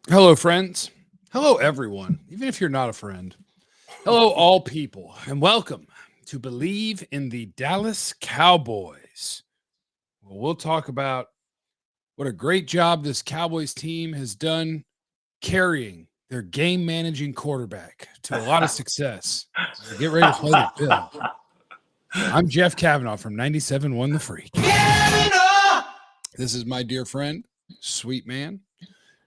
Hello, friends. Hello, everyone, even if you're not a friend. Hello, all people, and welcome to Believe in the Dallas Cowboys. Well, we'll talk about what a great job this Cowboys team has done carrying their game managing quarterback to a lot of success as they get ready to play the Bill. I'm Jeff Cavanaugh from 97.1 The Freak. This is my dear friend, sweet man,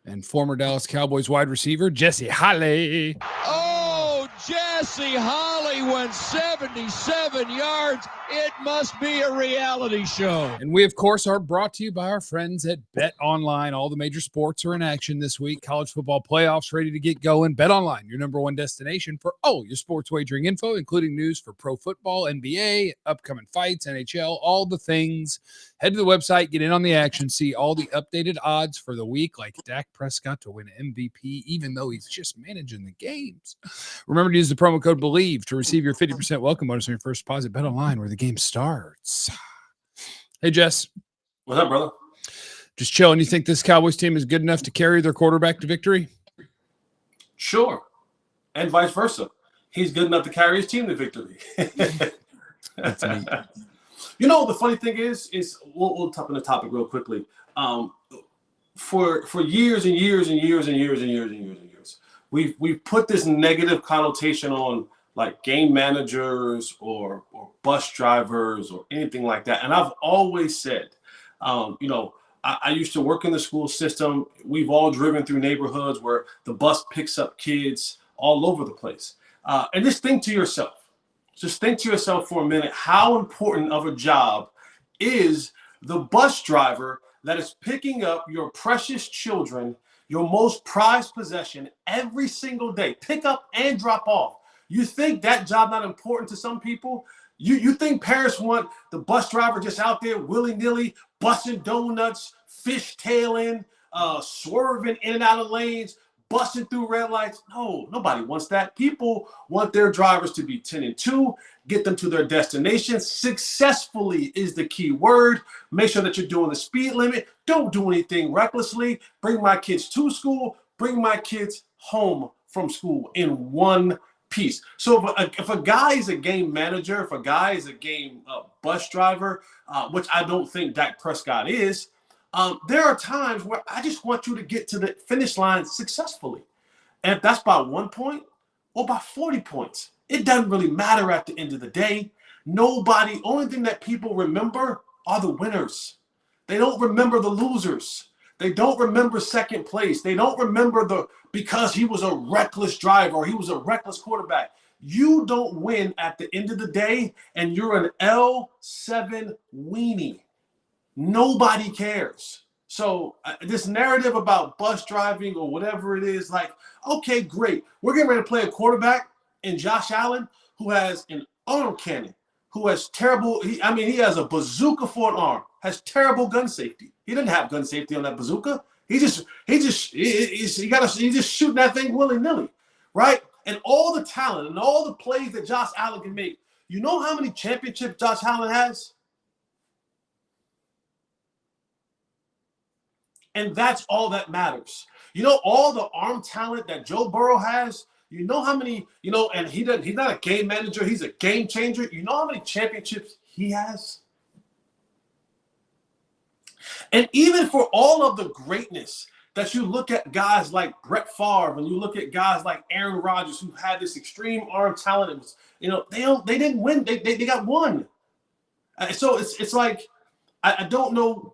and former Dallas Cowboys wide receiver, Jesse Holley. Oh, Jesse Holley went 77 yards. It must be a reality show. And we, of course, are brought to you by our friends at Bet Online. All the major sports are in action this week. College football playoffs ready to get going. Bet Online, your number one destination for all your sports wagering info, including news for pro football, NBA, upcoming fights, NHL, all the things. Head to the website, get in on the action, see all the updated odds for the week, like Dak Prescott to win MVP, even though he's just managing the games. Remember to use the promo code BELIEVE to receive your 50% welcome bonus on your first deposit. Bet Online, where the game starts. Hey, Jess. What's up, brother? Just chilling. You think this Cowboys team is good enough to carry their quarterback to victory? Sure. And vice versa. He's good enough to carry his team to victory. That's neat. You know, the funny thing is we'll top on the topic real quickly. For years and years and years and years and years and years and years, we've put this negative connotation on like game managers or bus drivers or anything like that. And I've always said, I used to work in the school system. We've all driven through neighborhoods where the bus picks up kids all over the place. And just think to yourself for a minute, how important of a job is the bus driver that is picking up your precious children, your most prized possession every single day, pick up and drop off. You think that job not important to some people? You think parents want the bus driver just out there willy-nilly busting donuts, fishtailing, swerving in and out of lanes, busting through red lights? No, nobody wants that. People want their drivers to be 10-2, get them to their destination successfully is the key word. Make sure that you're doing the speed limit. Don't do anything recklessly. Bring my kids to school. Bring my kids home from school in one piece. So if a guy is a game manager, if a guy is a game bus driver, which I don't think Dak Prescott is, there are times where I just want you to get to the finish line successfully. And if that's by 1 point or by 40 points, it doesn't really matter at the end of the day. Only thing that people remember are the winners. They don't remember the losers. They don't remember second place. They don't remember because he was a reckless driver or he was a reckless quarterback. You don't win at the end of the day, and you're an L7 weenie. Nobody cares. So this narrative about bus driving or whatever it is, like, okay, great. We're getting ready to play a quarterback in Josh Allen who has an arm cannon, who has he has a bazooka for an arm, has terrible gun safety. He didn't have gun safety on that bazooka. He's just shooting that thing willy-nilly, right? And all the talent and all the plays that Josh Allen can make. You know how many championships Josh Allen has? And that's all that matters. You know, all the arm talent that Joe Burrow has, you know how many, and he's not a game manager, he's a game changer. You know how many championships he has? And even for all of the greatness that you look at guys like Brett Favre and you look at guys like Aaron Rodgers who had this extreme arm talent, it was, they didn't win. They got one. So it's like, I don't know.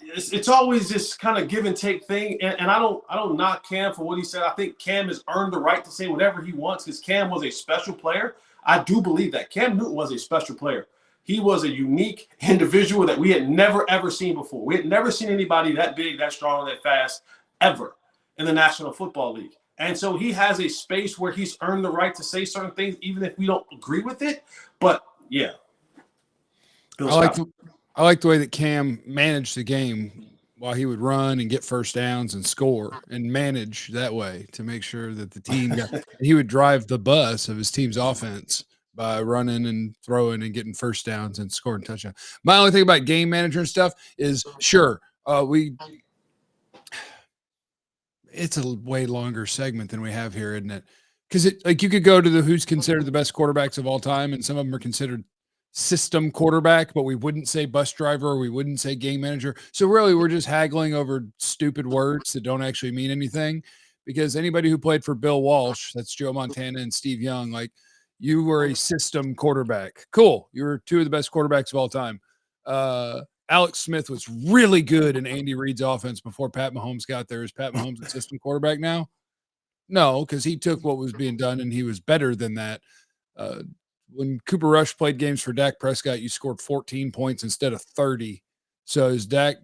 It's always this kind of give and take thing, and I don't knock Cam for what he said. I think Cam has earned the right to say whatever he wants because Cam was a special player. I do believe that Cam Newton was a special player. He was a unique individual that we had never ever seen before. We had never seen anybody that big, that strong, that fast ever in the National Football League. And so he has a space where he's earned the right to say certain things, even if we don't agree with it. But yeah, I like the way that Cam managed the game while he would run and get first downs and score and manage that way to make sure that the team he would drive the bus of his team's offense by running and throwing and getting first downs and scoring touchdowns. My only thing about game manager and stuff is sure, it's a way longer segment than we have here, isn't it? Because you could go to the who's considered the best quarterbacks of all time, and some of them are considered system quarterback, but we wouldn't say bus driver or we wouldn't say game manager. So really, we're just haggling over stupid words that don't actually mean anything. Because anybody who played for Bill Walsh, that's Joe Montana and Steve Young, like you were a system quarterback. Cool. You were two of the best quarterbacks of all time. Alex Smith was really good in Andy Reid's offense before Pat Mahomes got there. Is Pat Mahomes a system quarterback now? No, because he took what was being done and he was better than that. When Cooper Rush played games for Dak Prescott, you scored 14 points instead of 30. So is Dak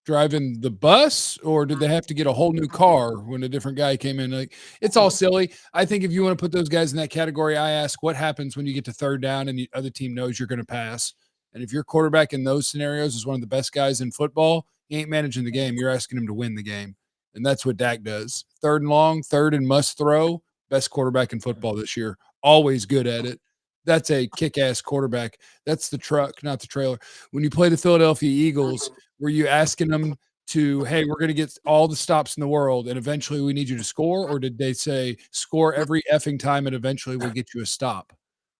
driving the bus, or did they have to get a whole new car when a different guy came in? Like, it's all silly. I think if you want to put those guys in that category, I ask what happens when you get to third down and the other team knows you're going to pass. And if your quarterback in those scenarios is one of the best guys in football, he ain't managing the game. You're asking him to win the game. And that's what Dak does. Third and long, third and must throw, best quarterback in football this year. Always good at it. That's a kick-ass quarterback. That's the truck, not the trailer. When you play the Philadelphia Eagles, were you asking them to, hey, we're going to get all the stops in the world and eventually we need you to score? Or did they say score every effing time and eventually we'll get you a stop?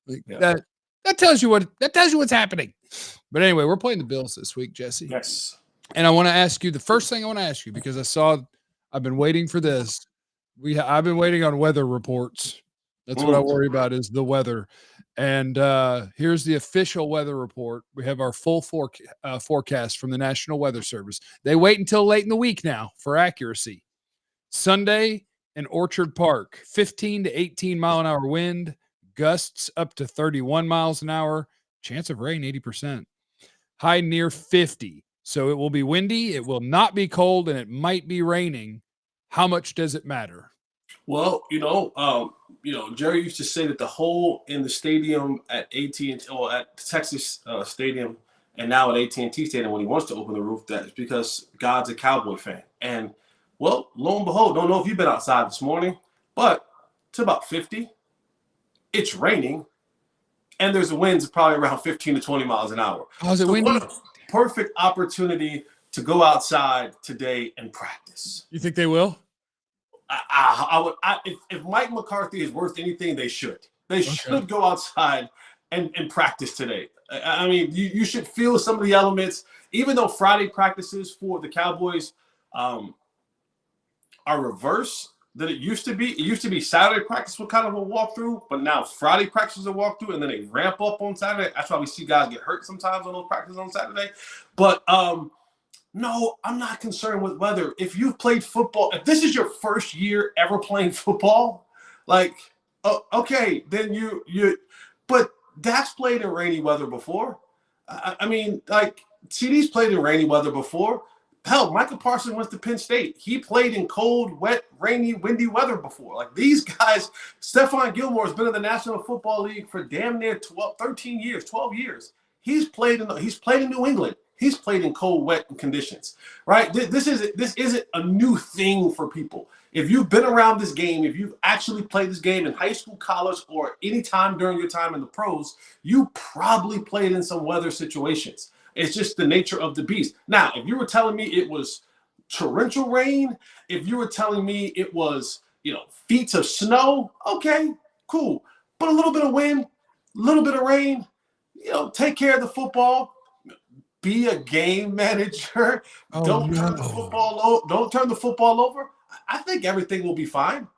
Like that tells you what's happening. But anyway, we're playing the Bills this week, Jesse. Yes. And I want to ask you the first thing I want to ask you, because I've been waiting for this. I've been waiting on weather reports. That's what I worry about is the weather. And here's the official weather report. We have our full forecast from the National Weather Service. They wait until late in the week now for accuracy. Sunday in Orchard Park, 15 to 18 mile an hour wind, gusts up to 31 miles an hour, chance of rain 80%, high near 50. So it will be windy, it will not be cold, and it might be raining. How much does it matter? Well, Jerry used to say that the hole in the stadium at AT&T or at Texas Stadium and now at AT&T Stadium when he wants to open the roof, that is because God's a Cowboy fan. And, well, lo and behold, don't know if you've been outside this morning, but it's about 50. It's raining, and there's winds probably around 15 to 20 miles an hour. Oh, is it windy? What a perfect opportunity to go outside today and practice. You think they will? If Mike McCarthy is worth anything, they should. They should go outside and practice today. I mean, you should feel some of the elements, even though Friday practices for the Cowboys are reverse than it used to be. It used to be Saturday practice was kind of a walkthrough, but now Friday practice is a walkthrough, and then they ramp up on Saturday. That's why we see guys get hurt sometimes on those practices on Saturday. But no, I'm not concerned with weather. If you've played football, if this is your first year ever playing football, okay, then you. But Dak's played in rainy weather before. I mean, CD's played in rainy weather before. Hell, Michael Parsons went to Penn State. He played in cold, wet, rainy, windy weather before. Like these guys, Stephon Gilmore has been in the National Football League for damn near 12 years. He's played in New England. He's played in cold, wet conditions, right? This isn't a new thing for people. If you've been around this game, if you've actually played this game in high school, college, or any time during your time in the pros, you probably played in some weather situations. It's just the nature of the beast. Now, if you were telling me it was torrential rain, if you were telling me it was, feet of snow, okay, cool. But a little bit of wind, a little bit of rain, take care of the football. Be a game manager. Don't turn the football over. I think everything will be fine.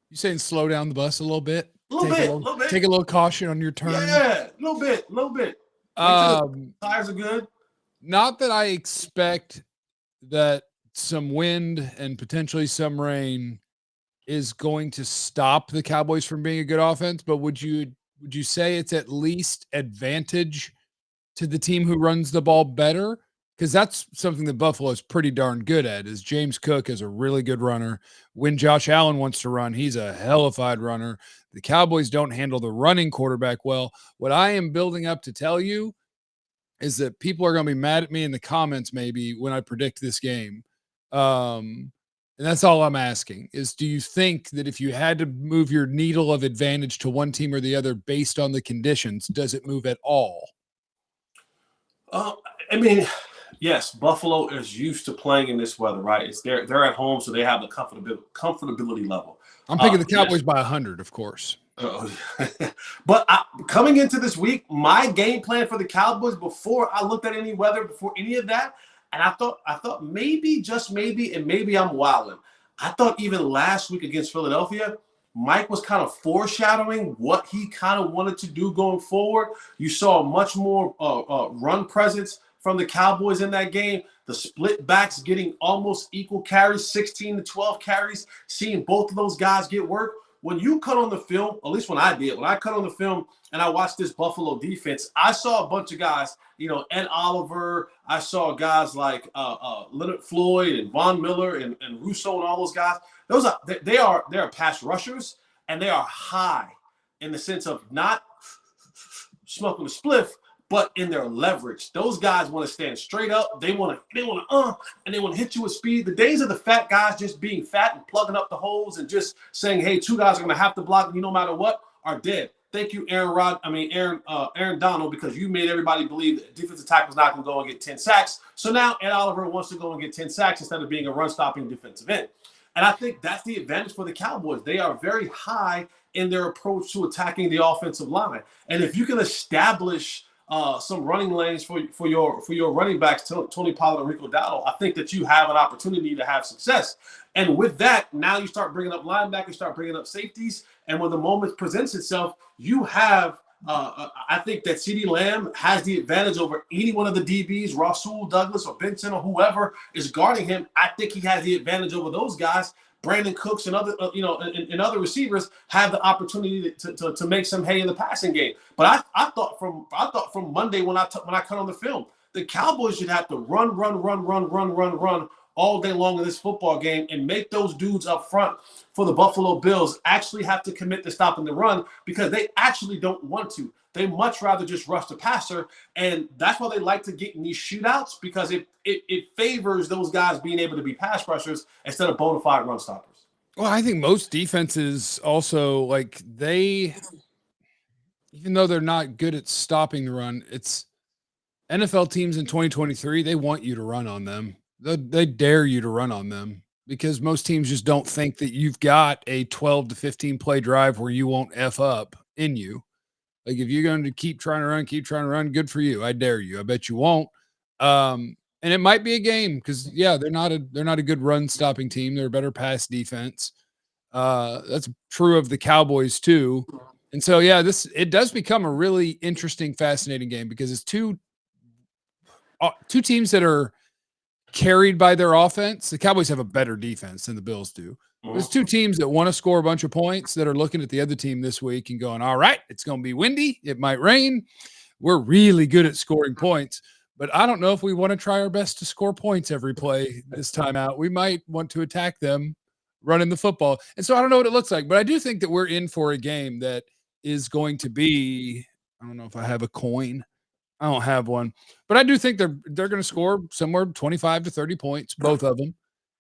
You saying slow down the bus a little bit? A little bit. Take a little caution on your turn. Yeah, a little bit. The tires are good. Not that I expect that some wind and potentially some rain is going to stop the Cowboys from being a good offense, but would you say it's at least advantage to the team who runs the ball better? Because that's something that Buffalo is pretty darn good at, is James Cook is a really good runner. When Josh Allen wants to run, he's a hellified runner. The Cowboys don't handle the running quarterback well. What I am building up to tell you is that people are going to be mad at me in the comments maybe when I predict this game. And that's all I'm asking is, do you think that if you had to move your needle of advantage to one team or the other based on the conditions, does it move at all? I mean, Yes, Buffalo is used to playing in this weather, right? They're at home, so they have the comfortability level. I'm picking the Yes. Cowboys by 100, of course. But coming into this week, my game plan for the Cowboys before I looked at any weather, before any of that, and I thought maybe, just maybe, and maybe I'm wilding. I thought even last week against Philadelphia, Mike was kind of foreshadowing what he kind of wanted to do going forward. You saw much more run presence from the Cowboys in that game. The split backs getting almost equal carries, 16 to 12 carries, seeing both of those guys get work. When you cut on the film, at least when I did, when I cut on the film and I watched this Buffalo defense, I saw a bunch of guys, Ed Oliver. I saw guys like Leonard Floyd and Von Miller and Russo and all those guys. They are pass rushers, and they are high in the sense of not smoking a spliff, but in their leverage. Those guys want to stand straight up. They want to, and they want to hit you with speed. The days of the fat guys just being fat and plugging up the holes and just saying, hey, two guys are going to have to block me no matter what, are dead. Thank you, Aaron Donald, because you made everybody believe that defensive tackle's not going to go and get 10 sacks. So now Ed Oliver wants to go and get 10 sacks instead of being a run-stopping defensive end. And I think that's the advantage for the Cowboys. They are very high in their approach to attacking the offensive line. And if you can establish some running lanes for your running backs, Tony Pollard and Rico Dowdle, I think that you have an opportunity to have success. And with that, now you start bringing up linebackers, start bringing up safeties, and when the moment presents itself, you have. I think that CeeDee Lamb has the advantage over any one of the DBs, Rasul Douglas or Benson or whoever is guarding him. I think he has the advantage over those guys. Brandon Cooks and other, and other receivers have the opportunity to make some hay in the passing game. But I thought from Monday when I cut on the film, the Cowboys should have to run all day long in this football game and make those dudes up front for the Buffalo Bills actually have to commit to stopping the run, because they actually don't want to. They much rather just rush the passer, and that's why they like to get in these shootouts, because it favors those guys being able to be pass rushers instead of bona fide run stoppers. Well, I think most defenses also, like, even though they're not good at stopping the run, it's NFL teams in 2023, they want you to run on them. They dare you to run on them, because most teams just don't think that you've got a 12 to 15 play drive where you won't F up in you. Like, if you're going to keep trying to run, good for you. I dare you. I bet you won't. And it might be a game, because they're not a good run stopping team. They're a better pass defense. That's true of the Cowboys too. And so, it does become a really interesting, fascinating game, because it's two teams that are carried by their offense. The Cowboys have a better defense than the Bills do. There's two teams that want to score a bunch of points that are looking at the other team this week and going, all right, it's going to be windy. It might rain. We're really good at scoring points, but I don't know if we want to try our best to score points every play this time out. We might want to attack them running the football. And so I don't know what it looks like, but I do think that we're in for a game that is going to be, I don't know if I have a coin. I don't have one, but I do think they're going to score somewhere 25 to 30 points, both of them.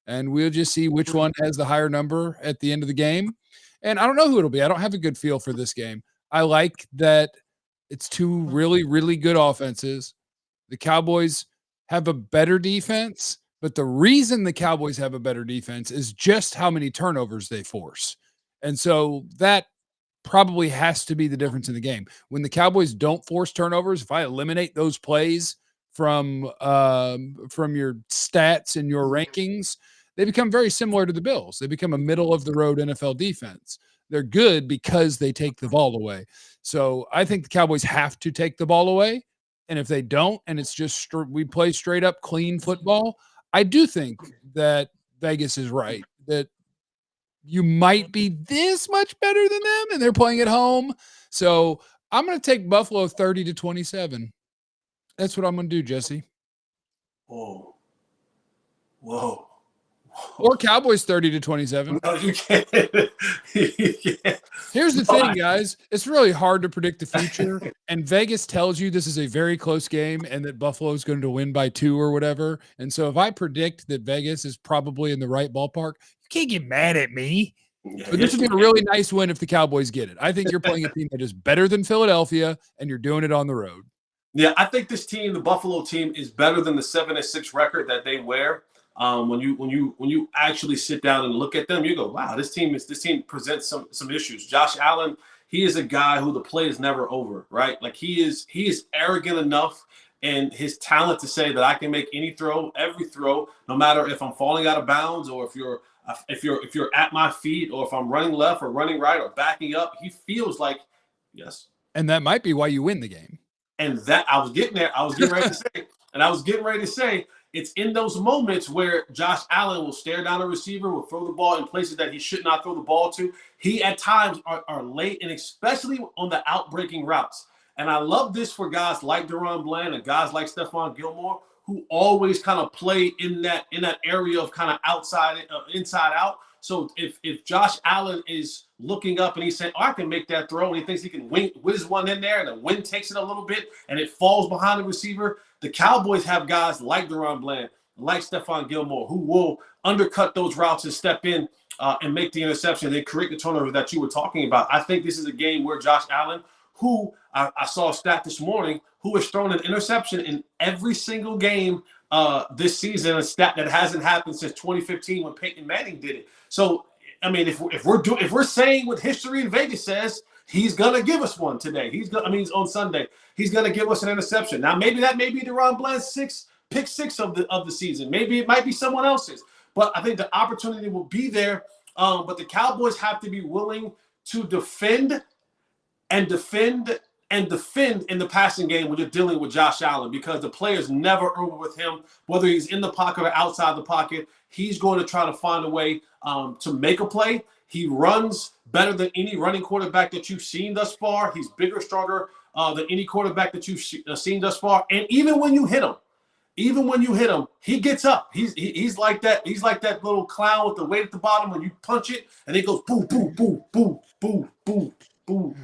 And we'll just see which one has the higher number at the end of the game. And I don't know who it'll be. I don't have a good feel for this game. I like that it's two really, really good offenses. The Cowboys have a better defense, but the reason the Cowboys have a better defense is just how many turnovers they force. And so that probably has to be the difference in the game. When the Cowboys don't force turnovers, if I eliminate those plays from your stats and your rankings, they become very similar to the Bills. They become a middle of the road NFL defense. They're good because they take the ball away. So I think the Cowboys have to take the ball away. And if they don't, and it's just we play straight up clean football, I do think that Vegas is right, that you might be this much better than them, and they're playing at home. So I'm going to take Buffalo 30-27. That's what I'm going to do, Jesse. Whoa. Or Cowboys 30-27. No, you can't. Here's the thing, guys. It's really hard to predict the future. And Vegas tells you this is a very close game and that Buffalo is going to win by 2 or whatever. And so if I predict that Vegas is probably in the right ballpark, you can't get mad at me. But this would be a really nice win if the Cowboys get it. I think you're playing a team that is better than Philadelphia, and you're doing it on the road. Yeah, I think this team, the Buffalo team, is better than the 7-6 record that they wear. When you actually sit down and look at them, you go, wow, this team presents some issues. Josh Allen, he is a guy who the play is never over, right? Like he is arrogant enough and his talent to say that I can make any throw, every throw, no matter if I'm falling out of bounds or if you're at my feet or if I'm running left or running right or backing up. He feels like yes. And that might be why you win the game. And that I was getting there. I was getting ready to say, it's in those moments where Josh Allen will stare down a receiver, will throw the ball in places that he should not throw the ball to. He at times are late, and especially on the outbreaking routes. And I love this for guys like Deron Bland and guys like Stephon Gilmore, who always kind of play in that area of kind of inside out. So if Josh Allen is looking up and he's saying, oh, I can make that throw, and he thinks he can whiz one in there, and the wind takes it a little bit, and it falls behind the receiver, the Cowboys have guys like Deron Bland, like Stephon Gilmore, who will undercut those routes and step in and make the interception, and create the turnover that you were talking about. I think this is a game where Josh Allen, who I saw a stat this morning, who has thrown an interception in every single game this season, a stat that hasn't happened since 2015 when Peyton Manning did it. So, I mean, if we're saying what history in Vegas says, he's gonna give us one today. On Sunday, he's gonna give us an interception. Now, maybe that may be Deron Bland's pick six of the season. Maybe it might be someone else's. But I think the opportunity will be there. But the Cowboys have to be willing to defend in the passing game when you're dealing with Josh Allen, because the play is never over with him, whether he's in the pocket or outside the pocket. He's going to try to find a way to make a play. He runs better than any running quarterback that you've seen thus far. He's bigger, stronger than any quarterback that you've seen thus far. And even when you hit him, he gets up. He's like that. He's like that little clown with the weight at the bottom when you punch it, and it goes boom, boom, boom, boom, boom, boom, boom.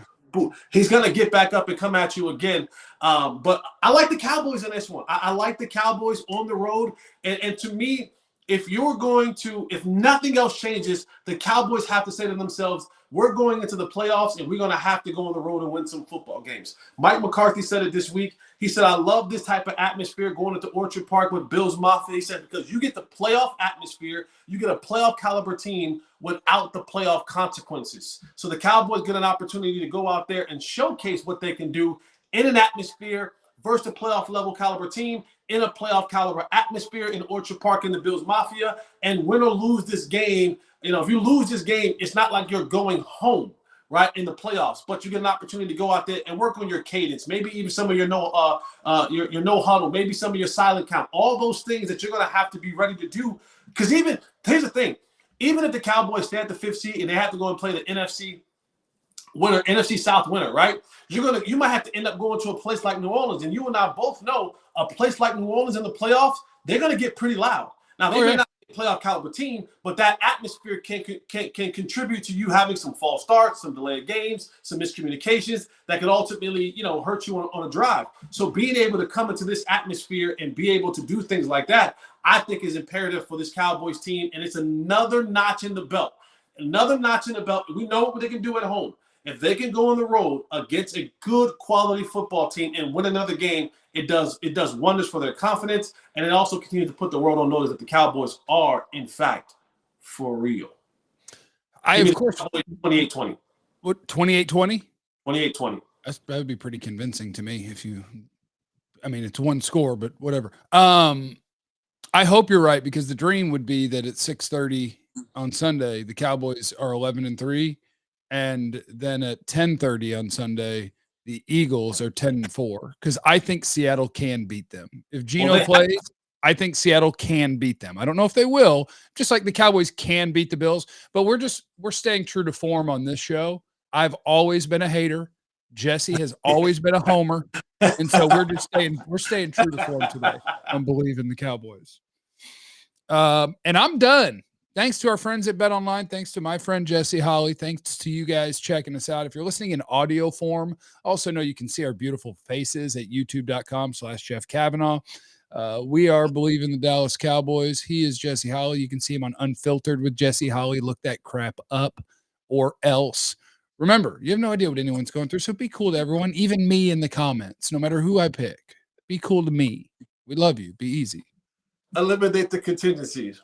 He's going to get back up and come at you again. But I like the Cowboys in this one. I like the Cowboys on the road. And to me, if nothing else changes, the Cowboys have to say to themselves, we're going into the playoffs and we're going to have to go on the road and win some football games. Mike McCarthy said it this week. He said, I love this type of atmosphere going into Orchard Park with Bills Mafia. He said, because you get the playoff atmosphere, you get a playoff caliber team without the playoff consequences. So the Cowboys get an opportunity to go out there and showcase what they can do in an atmosphere versus a playoff level caliber team in a playoff caliber atmosphere in Orchard Park in the Bills Mafia. And win or lose this game, if you lose this game, it's not like you're going home, right, in the playoffs, but you get an opportunity to go out there and work on your cadence, maybe even some of your no huddle, maybe some of your silent count, all those things that you're going to have to be ready to do. Because here's the thing, even if the Cowboys stay at the 5th seed and they have to go and play the NFC South winner, right? You might have to end up going to a place like New Orleans, and you and I both know a place like New Orleans in the playoffs, they're going to get pretty loud. Now they may not be a playoff caliber team, but that atmosphere can contribute to you having some false starts, some delayed games, some miscommunications that could ultimately, hurt you on a drive. So being able to come into this atmosphere and be able to do things like that, I think is imperative for this Cowboys team, and it's another notch in the belt. Another notch in the belt. We know what they can do at home. If they can go on the road against a good quality football team and win another game, it does wonders for their confidence, and it also continues to put the world on notice that the Cowboys are, in fact, for real. Of course, 28-20. What, 28-20? 28-20. That would be pretty convincing to me it's one score, but whatever. I hope you're right, because the dream would be that at 6:30 on Sunday, the Cowboys are 11-3. And then at 10:30 on Sunday, the Eagles are 10-4, because I think Seattle can beat them. If Geno plays, I think Seattle can beat them. I don't know if they will, just like the Cowboys can beat the Bills, but we're staying true to form on this show. I've always been a hater. Jesse has always been a homer. And so we're staying true to form today and believe in the Cowboys. And I'm done. Thanks to our friends at Bet Online. Thanks to my friend Jesse Holley. Thanks to you guys checking us out. If you're listening in audio form, also know you can see our beautiful faces at youtube.com/Jeff Cavanaugh. We are Believe in the Dallas Cowboys. He is Jesse Holley. You can see him on Unfiltered with Jesse Holley. Look that crap up, or else. Remember, you have no idea what anyone's going through, so be cool to everyone, even me in the comments, no matter who I pick. Be cool to me. We love you. Be easy. Eliminate the contingencies.